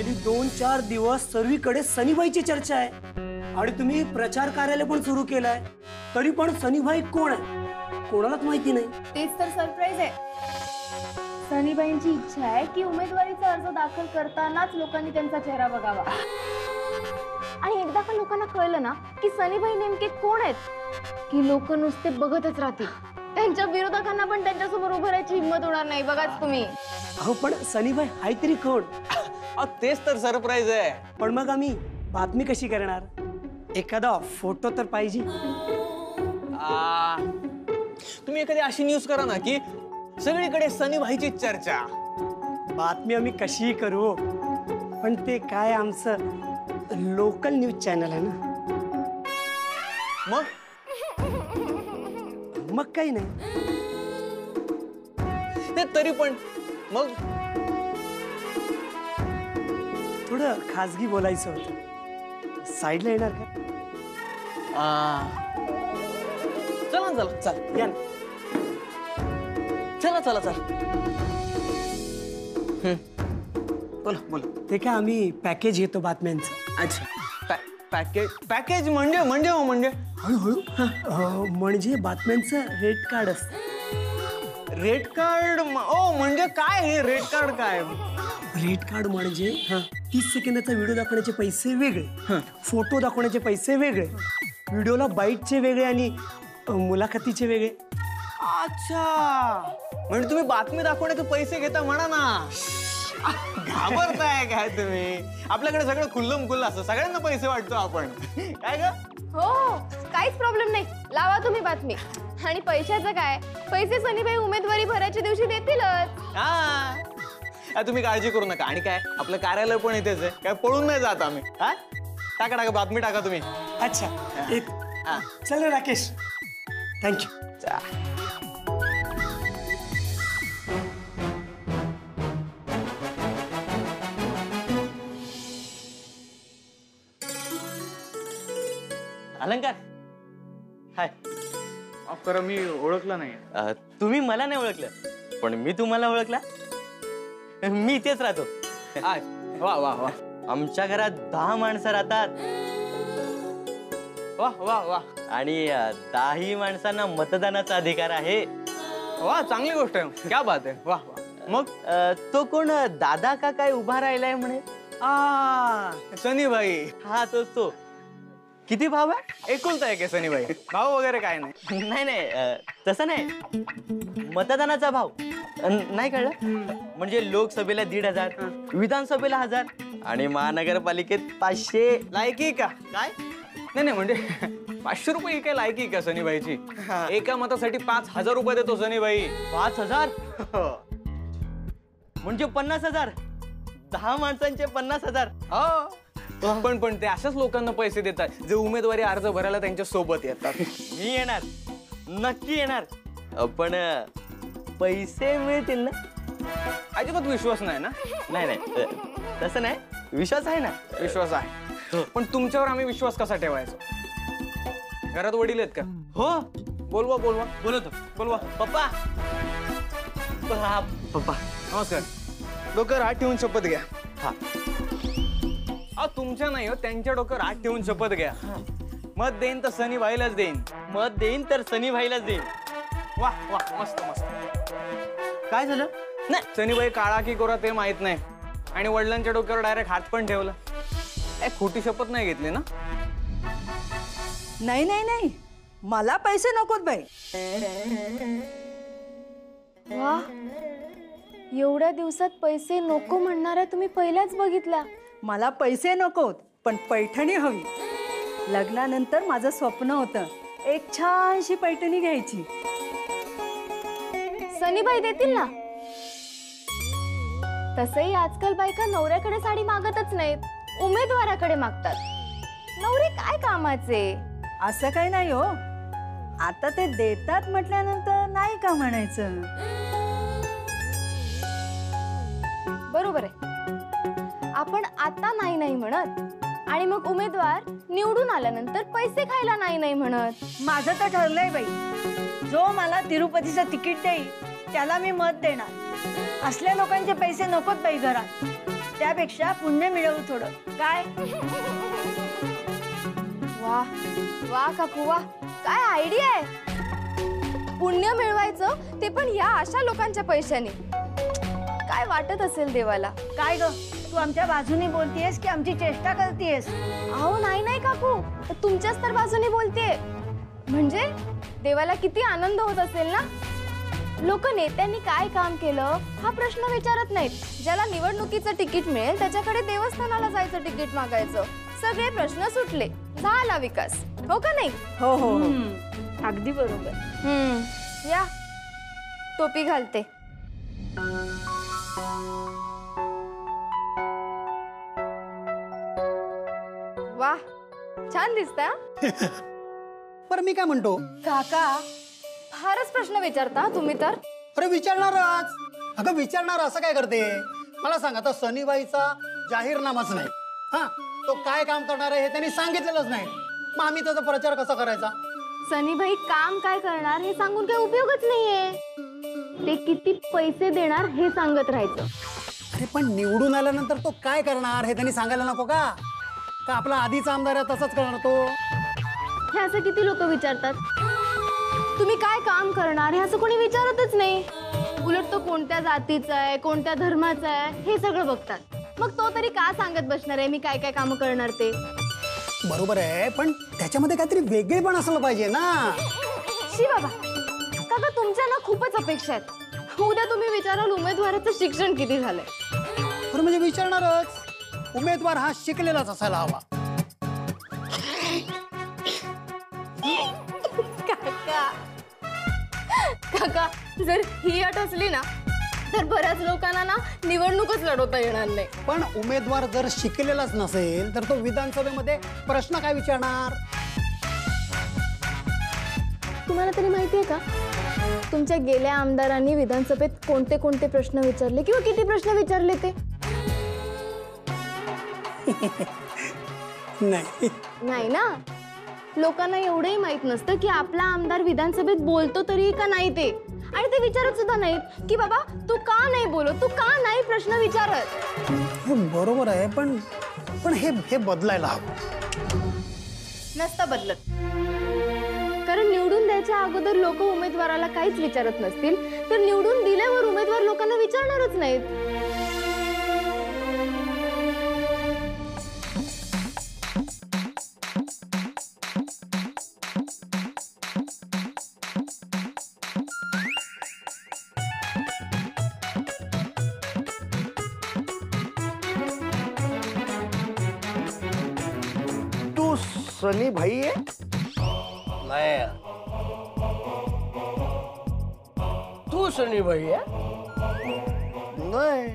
गेली 2-4 दिवस सर्वीकडे सनीबाईची चर्चा आहे आणि तुम्ही प्रचार कार्यालय पण सुरू केलाय, तरी पण सनीबाई कोण आहे कोणालाच माहिती नाही. तेच तर सरप्राईज आहे. सनीबाईंची इच्छा आहे की उमेदवारीचा अर्ज दाखल करतानाच लोकांनी त्यांचा चेहरा बघावा. आणि एकदा का लोकांना कळलं ना की सनीबाई नेमके कोण आहेत की लोक नुसते बघतच राहतील. त्यांच्या विरोधकांना पण त्यांच्यासमोर उभं राहायची हिंमत होणार नाही. बघाच तुम्ही. अहो पण सनीबाई हाय तरी कोण? तेच तर सरप्राईज आहे. पण मग आम्ही बातमी कशी करणार? एखादा फोटो तर पाहिजे. तुम्ही एखादी अशी न्यूज करा ना की सगळीकडे सनीबाईची चर्चा. बातमी आम्ही कशी करू, पण ते काय आमचं लोकल न्यूज चॅनल आहे ना. मग काही नाही. ते तरी पण मग थोडं खाजगी बोलायचं होतं. साईडला येणार का? चला चला चल या ना. चला चला चल. बोला बोला. ते काय आम्ही पॅकेज घेतो बातम्यांचं. अच्छा पॅकेज पॅकेज म्हणजे म्हणजे म्हणजे हळूहळू म्हणजे बातम्यांचं रेड कार्ड असतं. Red card? ओ म्हणजे काय हे रेड कार्ड काय? रेड कार्ड म्हणजे 30 सेकंदाचा व्हिडिओ दाखवण्याचे पैसे वेगळे, फोटो दाखवण्याचे पैसे वेगळे, व्हिडिओला बाईटचे वेगळे आणि मुलाखतीचे वेगळे. अच्छा म्हणजे तुम्ही बातमी दाखवण्याचे पैसे घेता म्हणा ना. घाबरताय काय तुम्ही? आपल्याकडे सगळं खुल्लम खुल्लं असतं, सगळ्यांना पैसे वाटतो आपण. काय ग? हो काहीच प्रॉब्लेम नाही. लावा तुम्ही बातमी. आणि पैशाचं काय? पैसे सनीबाई उमेदवारी भरायच्या दिवशी देतीलच. तुम्ही काळजी करू नका. आणि काय आपलं कार्यालय पण इथेच आहे, काय पळून नाही जात आम्ही. टाका टाका बातमी टाका तुम्ही. अच्छा एक चल राकेश. थँक्यू. अलंकार हाय. माफ करा मी ओळखलं नाही. तुम्ही मला नाही ओळखलं, पण मी तुम्हाला ओळखला. मी इथेच राहतो. वा वा वा. आमच्या घरात 10 माणसं राहतात. वा वा वा. आणि 10ही माणसांना मतदानाचा अधिकार आहे. वा चांगली गोष्ट आहे. क्या बात आहे. वा वा. मग तो कोण दादा का काय उभा राहिलाय म्हणे? सनीबाई. हा तोच तो. किती भाव आहे? एकुलता आहे सनीबाई. भाव वगैरे काय नाही. नाही नाही तसं नाही. मतदानाचा भाव नाही कळलं? म्हणजे लोकसभेला 1,500, विधानसभेला 1000 आणि महानगरपालिकेत 500. लायकी का काय? नाही नाही म्हणजे 500 रुपये ही काय लायकी का सनीबाईची? एका मतासाठी 5000 रुपये देतो सनीबाई. 5000 म्हणजे 50,000. 10 माणसांचे 50,000. पण ते अशाच लोकांना पैसे देतात जे उमेदवारी अर्ज भरायला त्यांच्या सोबत येतात. मी येणार, नक्की येणार. पण पैसे मिळतील ना? अजिबात विश्वास नाही ना? नाही नाही तसं नाही. विश्वास आहे ना? विश्वास आहे. पण तुमच्यावर आम्ही विश्वास कसा ठेवायचा? घरात वडील आहेत का? हो. बोलवा बोलवा. बोलवतो. बोलवा. पप्पा. पप्पा नमस्कार. डोक्यावर हात ठेवून शपथ घ्या. हा. तुमच्या नाही हो, त्यांच्या डोक्यावर हात ठेवून शपथ घ्या. मत देईन तर सनीबाईलाच देईन. मत देईन तर सनीबाईलाच देईन. वा वा मस्त मस्त. काय झालं? नाही सनीबाई काळा की गोरा ते माहित नाही. आणि वडिलांच्या डोक्यावर डायरेक्ट हात पण ठेवला. खोटी शपथ नाही घेतली ना? नाही नाही नाही मला पैसे नकोत बाई. वा एवढ्या दिवसात पैसे नको म्हणणाऱ्या तुम्ही पहिल्याच बघितल्या. मला पैसे नकोत पण पैठणी हवी. लग्नानंतर माझं स्वप्न होतं एक छानशी पैठणी घ्यायची. सनीबाई देतील ना? तसंही आजकाल बायका नवऱ्याकडे साडी मागतच नाहीत, उमेदवाराकडे मागतात. नवरे काय कामाचे? असं काही नाही हो. आता ते देतात म्हटल्यानंतर नाही का म्हणायचं. बरोबर आहे. आपण आता नाही नाही म्हणत आणि मग उमेदवार निवडून आल्यानंतर पैसे खायला नाही नाही म्हणत. माझं तर ठरलंय बाई. जो मला तिरुपतीचं तिकीट देईल त्याला मी मत देणार. असल्या लोकांचे पैसे नकोत बाई घरात. त्यापेक्षा पुण्य मिळवू थोडं काय. वा वा काकू वा, काय आयडिया आहे. पुण्य मिळवायचं ते पण या अशा लोकांच्या पैशाने. काय वाटत असेल देवाला. काय ग, तू आमच्या बाजूने बोलतेस की आमची चेष्टा करतेस? अहो नाही काकू, तुमच्याच तर बाजूने बोलतेय. म्हणजे देवाला किती आनंद होत असेल ना. लोक नेत्यांनी काय काम केलं हा प्रश्न विचारत नाहीत. ज्याला निवडणुकीचं तिकीट मिळेल त्याच्याकडे देवस्थानाला जायचं तिकीट मागायचं. सगळे प्रश्न सुटले, झाला विकास. हो का नाही? हो हो हो, अगदी बरोबर. या टोपी घालते. वा, छान दिसता. पर मी काय म्हणतो, काका फारच प्रश्न विचारता तुम्ही तर. अरे विचारणारच. अगं विचारणार असं काय करते मला सांग. आता सनीबाईचा जाहीरनामाच नाही. हा, तो काय काम करणार आहे हे त्यांनी सांगितलेलंच नाही. मग आम्ही त्याचा प्रचार कसा करायचा? सनीबाई काम काय करणार हे सांगून काही उपयोगच नाहीये. ते किती पैसे देणार हे सांगत राहायचं. अरे पण निवडून आल्यानंतर तो काय करणार हे त्यांनी सांगायला नको का? का आपला आधीचा आमदार आहे तसंच करणार तो? हे असं किती लोक विचारतात. तुम्ही काय काम करणार हे असं कोणी विचारतच नाही. उलट तो कोणत्या जातीचा आहे, कोणत्या धर्माचा आहे हे सगळं बघतात. मग तो तरी का सांगत बसणार आहे मी काय काय काम करणार ते? बरोबर आहे, पण त्याच्यामध्ये काहीतरी वेगळेपण असलं पाहिजे ना. शी बाबा, काका तुमच्या ना खूपच अपेक्षा आहेत. उद्या तुम्ही विचाराल उमेदवाराचं शिक्षण किती झालंय. तर म्हणजे विचारणारच. उमेदवार हा शिकलेलाच असायला हवा. काका जर ही अट असली ना तर बऱ्याच लोकांना ना निवडणूकच लढवता येणार नाही. पण उमेदवार जर शिकलेलाच नसेल तर तो विधानसभेमध्ये प्रश्न काय विचारणार? तुम्हाला तरी माहितीये का तुमच्या गेल्या आमदारांनी विधानसभेत कोणते कोणते प्रश्न विचारले किंवा किती प्रश्न विचारले ते? नाही. नाही ना. लोकांना एवढंही माहित नसतं की आपला आमदार विधानसभेत बोलतो तरी का नाही ते. आणि ते विचारत सुद्धा नाहीत की बाबा तू का नाही बोलत, तू का नाही प्रश्न विचारत. हे बरोबर आहे, पण पण हे बदलायला हवं. नसतं बदलत. कारण निवडून द्यायच्या अगोदर लोक उमेदवाराला काहीच विचारत नसतील तर निवडून दिल्यावर उमेदवार लोकांना विचारणारच नाहीत. सनी भाई है? नहीं, तू सनी भाई है? नहीं.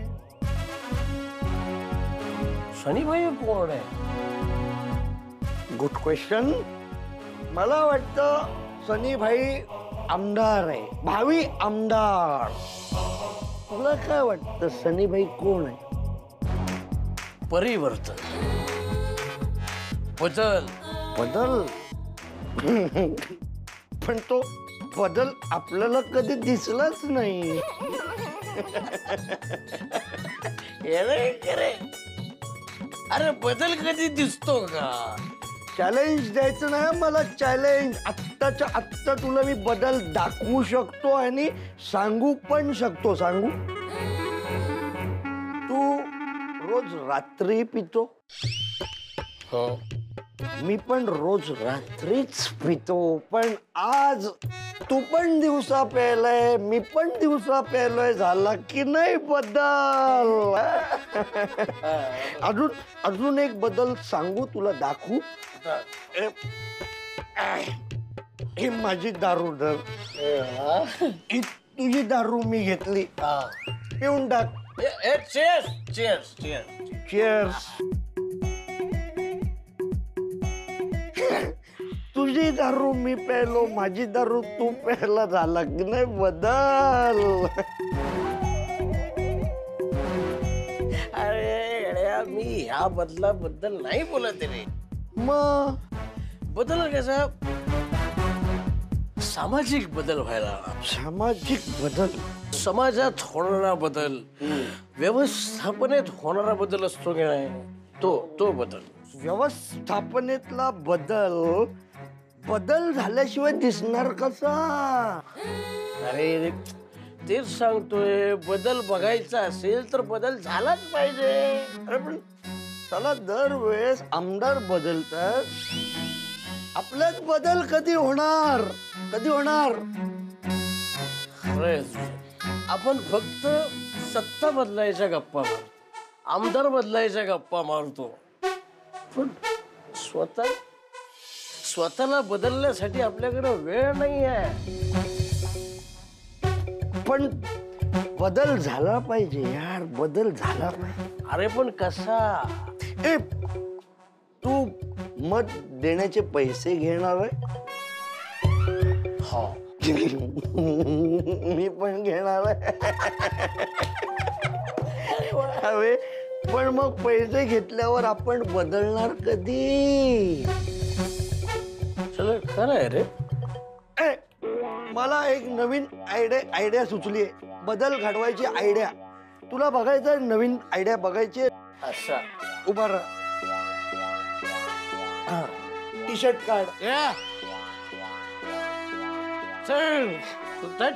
सनी भाई कोण आहे? Good question. मला वाटतं सनी भाई आमदार आहे, भावी आमदार. तुला काय वाटतं सनी भाई कोण आहे? परिवर्तन, बदल. बदल. पण तो बदल आपल्याला कधी दिसलाच नाही. अरे बदल कधी दिसतो का? चॅलेंज द्यायचं नाही मला. चॅलेंज आत्ताच्या आत्ता तुला मी बदल दाखवू शकतो आणि सांगू पण शकतो. सांगू? तू रोज रात्री पितो? हो. मी पण रोज रात्रीच पितो. पण आज तू पण दिवसा प्यायलाय, मी पण दिवसा प्यायलोय. झाला की नाही बदल? अजून एक बदल सांगू तुला, दाखवू? ही माझी दारू धर. ही तुझी दारू मी घेतली. पिऊन टाक. Cheers cheers cheers. चेअर्स. तुझी दारू मी प्यायलो, माझी दारू तू प्यायला. झाला की नाही बदल? अरे मी ह्या बदलाबद्दल नाही बोलत रे. मग बदल कसा सामाजिक बदल व्हायला, सामाजिक बदल. समाजात होणारा बदल, व्यवस्थापनेत होणारा बदल असतो की नाही, तो बदल. व्यवस्थापनेतला बदल बदल झाल्याशिवाय दिसणार कसा? अरे तेच सांगतोय, बदल बघायचा असेल तर बदल झालाच पाहिजे. अरे पण चला, दरवेळेस आमदार बदलतात, आपल्यात बदल कधी होणार? कधी होणार? खरंय तुझं. आपण फक्त सत्ता बदलायच्या गप्पा मारतो, आमदार बदलायच्या गप्पा मारतो, पण स्वतःला बदलण्यासाठी आपल्याकडे वेळ नाही आहे. पण बदल झाला पाहिजे यार, बदल झाला पाहिजे. अरे पण कसा? ए, तू मत देण्याचे पैसे घेणार आहे? हो. मी पण घेणार आहे. अरे पण मग पैसे घेतल्यावर आपण बदलणार कधी? चल, खरं आहे रे. ए, मला एक नवीन आयडिया सुचली आहे. बदल घडवायची आयडिया. तुला बघायचं नवीन आयडिया बघायची? असा उभा राहा. टी शर्ट काढ. या चल चल.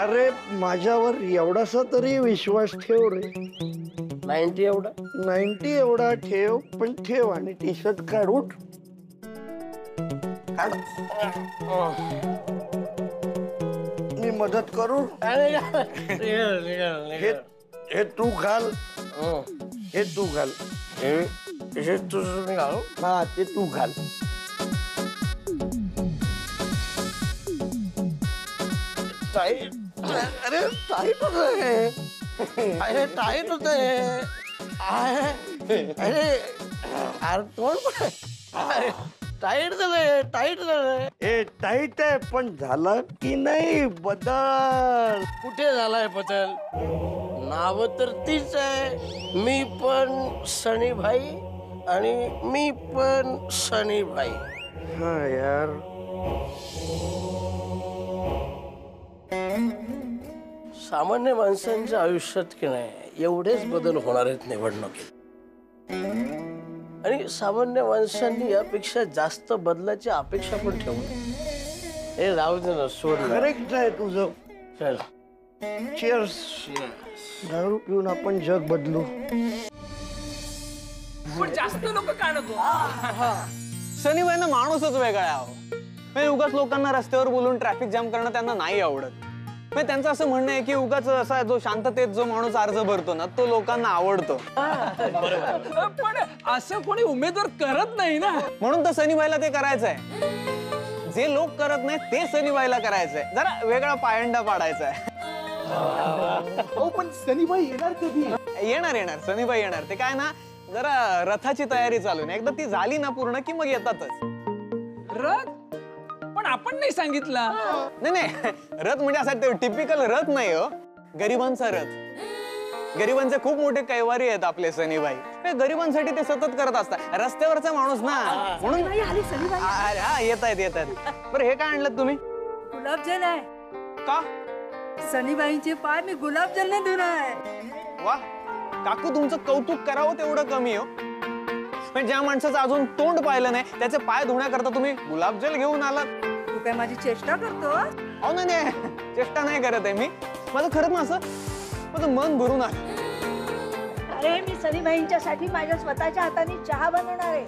अरे माझ्यावर एवढासा तरी विश्वास ठेव रे. 90 एवढा 90 एवढा ठेव, पण ठेव. आणि टी शर्ट काढ. उठ काढ. मी मदत करू? हे तू घाल, हे तू घाल. हे तुझं मी घालू. हा, ते तू घाल. अरे टाईट होत आहे. अरे टाईट होत आहे. अरे अरे टाईट झालंय, टाईट झालंय. हे टाईट आहे, पण झाला की नाही बदल? कुठे झालाय बदल? नाव तर तीच आहे. मी पण सनीभाई आणि मी पण सनीभाई. हा यार, सामान्य माणसांच्या आयुष्यात की नाही एवढेच बदल होणार आहेत निवडणुकीत. आणि सामान्य माणसांनी यापेक्षा जास्त बदलाची अपेक्षा पण ठेवू नये. हे राहू दे ना, सोड ना. करेक्ट आहे तुझं. चल. चीयर्स. दारू पिऊन आपण जग बदलू. पण जास्त लोक का नको? सनीबाईंना माणूसच वेगळा आहे अहो. म्हणजे उगाच लोकांना रस्त्यावर बोलून ट्रॅफिक जाम करणं त्यांना नाही आवडत. म्हणजे त्यांचं असं म्हणणं आहे की उगाच असा जो शांततेत जो माणूस अर्ज भरतो ना, तो लोकांना आवडतो. पण असं कोणी उमेदवार करत नाही ना, म्हणून तर सनीबाईला ते करायचंय. जे लोक करत नाही ते सनीबाईला करायचंय. जरा वेगळा पायंडा पाडायचा आहे. पण सनीबाई येणार कधी? येणार येणार सनीबाई येणार. ते काय ना, जरा रथाची तयारी चालू आहे. एकदा ती झाली ना पूर्ण की मग येतातच. रथ पण आपण नाही सांगितलं. नाही नाही, रथ म्हणजे असा टिपिकल रथ नाही हो, गरिबांचा रथ. गरिबांचे खूप मोठे कैवारी आहेत आपले सनीबाई. गरिबांसाठी ते सतत करत असतात. रस्त्यावरचा माणूस ना, म्हणून हा येत आहेत. बरं हे काय आणलं तुम्ही? गुलाबजल आहे का? सनीबाईंचे पाय मी गुलाबजलने धुणार आहे. वा काकू, तुमचं कौतुक करावं तेवढं कमी हो. पण ज्या माणसाचं अजून तोंड पाहिलं नाही त्याचे पाय धुण्याकरता तुम्ही गुलाबजल घेऊन आलात. तू काय माझी चेष्टा करतो? अहो नाही, चेष्टा नाही करत आहे मी. माझं खरंच ना असं माझं मन भरून आलं. अरे मी सनीबाईंच्या साठी माझ्या स्वतःच्या हाताने चहा बनवणार आहे.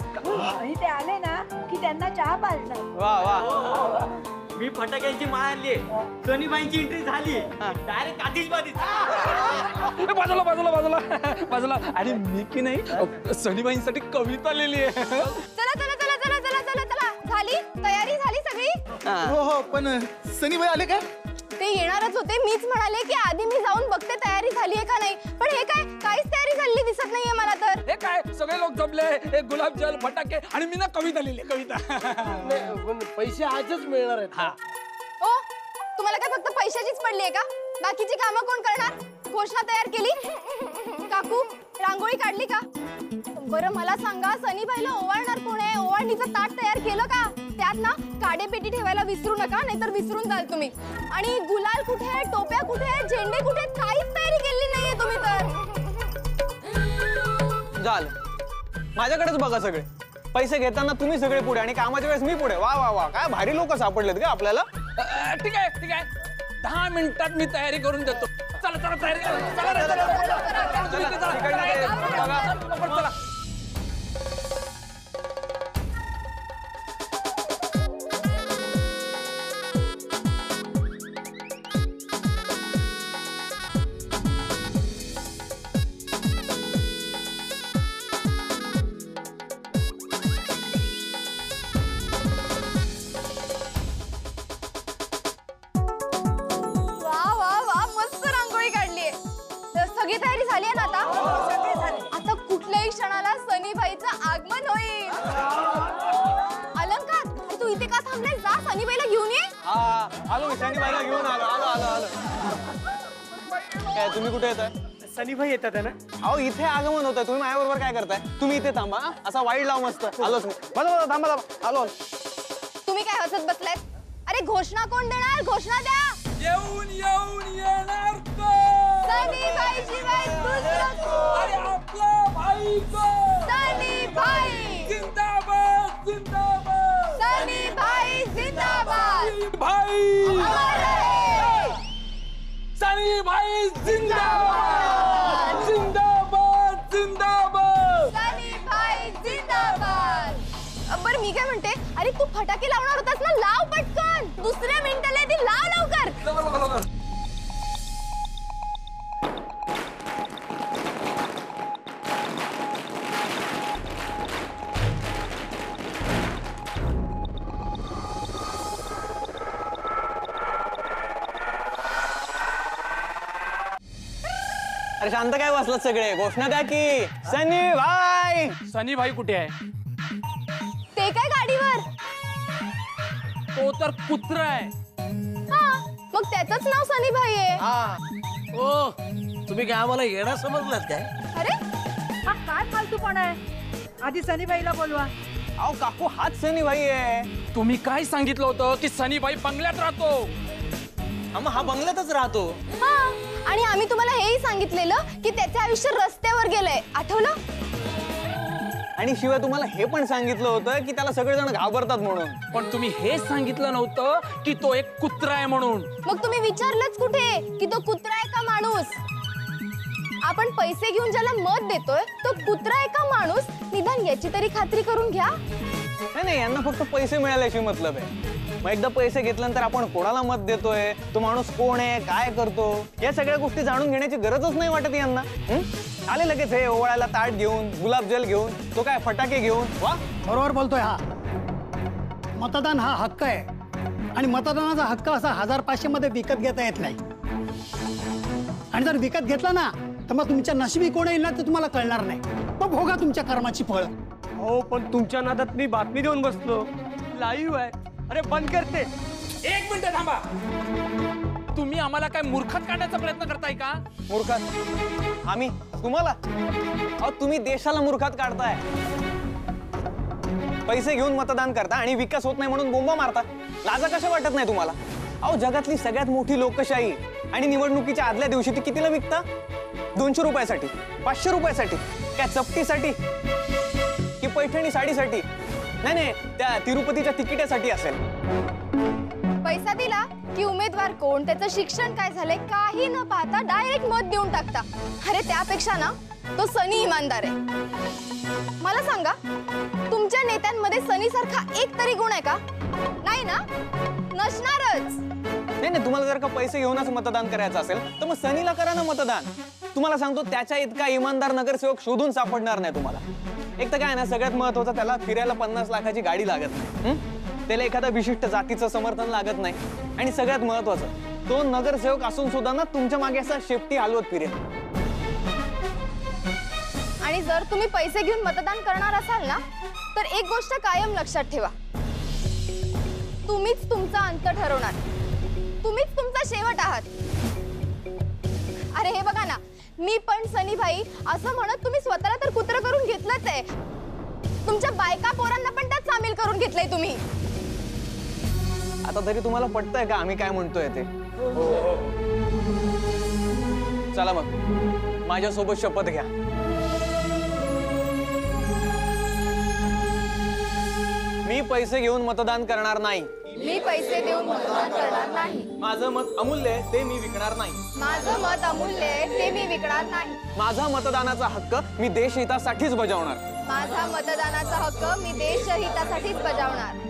आणि ते आले ना की त्यांना चहा पाजणार. वा वा. मी फटाक्यांची माळ आणली. सनीबाईंची एंट्री झाली, डायरेक्ट आतिषबाजी. बाजूला बाजूला बाजूला बाजूला. आणि मी की नाही सनीबाईंसाठी कविता लिहिली आहे. चला चला चला चला चला चला चला. झाली तयारी झाली सगळी? हो, पण सनीबाई आले काय? ते येणारच होते. मीच म्हणाले की आधी मी जाऊन बघते तयारी झालीये का नाही. पण हे काय, काहीच तयारी झालेली दिसत नाहीये मला तर. हे काय सगळे लोक जमले, एक गुलाबजल फटाके आणि मी ना कविता लिहिली. कविता पण पैसे आजच मिळणार आहेत. ओ, तुम्हाला काय फक्त पैशाचीच पडली आहे का? बाकीची कामं कोण करणार? घोषणा तयार केली? काकू रांगोळी काढली का? बरं मला सांगा, सनीबाईला ओवाळणार कोण आहे? ओवाळणीचं ताट तयार केलं का? त्या त्यात ना काडेपेटी ठेवायला विसरू नका, नाहीतर विसरून जाल तुम्ही. आणि गुलाल कुठे आहे, टोप्या कुठे आहे, झेंडे कुठे आहेत, काहीच तयारी केली नाहीये तुम्ही तर. झालं, माझ्याकडेच बघा सगळे. पैसे घेताना तुम्ही सगळे पुढे आणि कामाच्या वेळेस मी पुढे. वा वा वा, काय भारी लोक सापडलेत का आपल्याला. ठीक आहे ठीक आहे, 10 मिनिटात मी तयारी करून देतो. चला चला तयारी करा. चला रे, चला, चला, चला, चला, इकडनं ते बघा. चला. वा वा वा, मस्त रांगोळी काढलीये. तर सगळी तयारी झाली आहे ना आता? आता कुठल्याही क्षणाला सनीबाईचं आगमन होईल. अलंकार, अरे तू इथे का थांबलाय? जा सनीबाईला घेऊन ये. हा, आलो मी सनीबाईला घेऊन आलो आलो आलो आलो. काय तुम्ही कुठे येताय? सनीबाई येतात ना. अहो इथे आगमन होतंय, तुम्ही माझ्याबरोबर काय करताय? तुम्ही इथे थांबा हा. असा वाईट लाव मस्त. आलोच मी. बघा थांबा थांबा, आलो. तुम्ही काय हसत बसलाय? अरे घोषणा कोण देणार? घोषणा द्या. येऊन येऊन येणार कोण? सनीबाई शिवाय दुसरं कोण? अरे आपला भाई कोण? सनीबाई. जिंदाबाद जिंदाबाद. सनीबाई जिंदाबाद. भाई अमर रहे. सनी भाई जिंदाबाद जिंदाबाद जिंदाबाद. सनीबाई जिंदाबाद. बरं मी काय म्हणते, अरे तू फटाके लावणार होतास ना, लाव पटकन. दुसऱ्या मिनिटाला ती लाव लवकर. अरे शांत काय बसलात सगळे? घोषणा द्या की. सनी भाई. सनी भाई कुठे आहे? ते काय गाडीवर? तो तर कुत्रा आहे. हा, मग त्याचंच नाव सनीबाई आहे. ओ तुम्ही काय आम्हाला येणं समजलात काय? अरे हा काय फालतूपणा आहे? आधी सनीबाईला बोलवा. अहो काकू, हाच सनी भाई आहे. तुम्ही काय सांगितलं होतं की सनी भाई बंगल्यात राहतो? हा बंगल्यातच राहतो. हा, आणि आम्ही तुम्हाला हेही सांगितलेलं की त्याचे आयुष्य रस्त्यावर गेलंय, आठवलं? आणि शिवाय तुम्हाला हे पण सांगितलं होतं की त्याला सगळेजण घाबरतात म्हणून. पण तुम्ही हे सांगितलं नव्हतं की तो एक कुत्रा आहे म्हणून. मग तुम्ही विचारलंच कुठे की तो कुत्रा आहे का माणूस? आपण पैसे घेऊन ज्याला मत देतोय तो कुत्रा आहे का माणूस, निदान याची तरी खात्री करून घ्या. नाही, यांना फक्त पैसे मिळाल्याशी मतलब आहे. मग एकदा पैसे घेतल्यानंतर आपण कोणाला मत देतोय, तो माणूस कोण आहे, काय करतो, या सगळ्या गोष्टी जाणून घेण्याची गरजच नाही वाटत यांना. आले लगेच हे ओवाळायला ताट घेऊन, गुलाबजल घेऊन, तो काय फटाके घेऊन. वा, बरोबर बोलतोय हा. मतदान हा हक्क आहे आणि मतदानाचा हक्क असा 1500 मध्ये विकत घेता येत नाही. आणि जर विकत घेतला ना तर मग तुमच्या नशिबी कोण येईल ना ते तुम्हाला कळणार नाही. मग भोगा तुमच्या कर्माची फळ. हो, पण तुमच्या नादात मी बातमी देऊन बसलो. लाईव्ह आहे. अरे बंद करते. 1 मिनिट थांबा. तुम्ही आम्हाला काय मूर्खात काढण्याचा प्रयत्न करताय का? मूर्खात? आम्ही तुम्हाला? अहो तुम्ही देशाला मूर्खात काढताय. पैसे घेऊन मतदान करता आणि विकास होत नाही म्हणून बोंबा मारता. लाजा कशा वाटत नाही तुम्हाला? अहो जगातली सगळ्यात मोठी लोकशाही आणि निवडणुकीच्या आदल्या दिवशी ती कितीला विकता? 200 रुपयासाठी, 500 रुपयासाठी, काय चपटीसाठी की पैठणी साडीसाठी? नाही, त्या तिरुपतीच्या तिकिटासाठी असेल. पैसा दिला की उमेदवार कोण, त्याचं शिक्षण काय झालंय काही न पाहता डायरेक्ट मत देऊन टाकता. अरे त्यापेक्षा ना तो सनी इमानदार आहे. मला सांगा, तुमच्या नेत्यांमध्ये सनी सारखा एक तरी गुण आहे का? नाही ना, नसणारच. नाही, तुम्हाला जर का पैसे घेऊनच मतदान करायचं असेल तर मग सनीला करा ना मतदान. तुम्हाला सांगतो त्याच्या इतका इमानदार नगरसेवक शोधून सापडणार नाही तुम्हाला. एक तर काय ना, सगळ्यात महत्वाचं त्याला फिरायला 50 लाखाची गाडी लागत नाही. त्याला एखाद्या विशिष्ट जातीचं समर्थन लागत नाही. आणि सगळ्यात महत्वाचं, तो नगरसेवक असून सुद्धा ना तुमच्या मागे असा शेपटी हलवत फिरेल. आणि जर तुम्ही पैसे घेऊन मतदान करणार असाल ना तर एक गोष्ट कायम लक्षात ठेवा, तुम्हीच तुमचा अंत ठरवणार, तुम्हीच तुमचा शेवट आहात. अरे हे बघा ना, मी पण सनीबाई असं म्हणत तुम्ही स्वतःला तर कुत्रं करून घेतलंच आहे. तुमच्या बायका पोरांना पण त्यात सामील करून घेतलंय तुम्ही. आता तरी तुम्हाला पटतंय का आम्ही काय म्हणतोय ते? चला मग माझ्यासोबत शपथ घ्या. मी पैसे घेऊन मतदान करणार नाही. मी पैसे देऊन मतदान करणार नाही. माझं मत अमूल्य आहे, ते मी विकणार नाही. माझं मत अमूल्य आहे, ते मी विकणार नाही. माझा मतदानाचा हक्क मी देशहितासाठीच बजावणार. माझा मतदानाचा हक्क मी देशहितासाठीच बजावणार.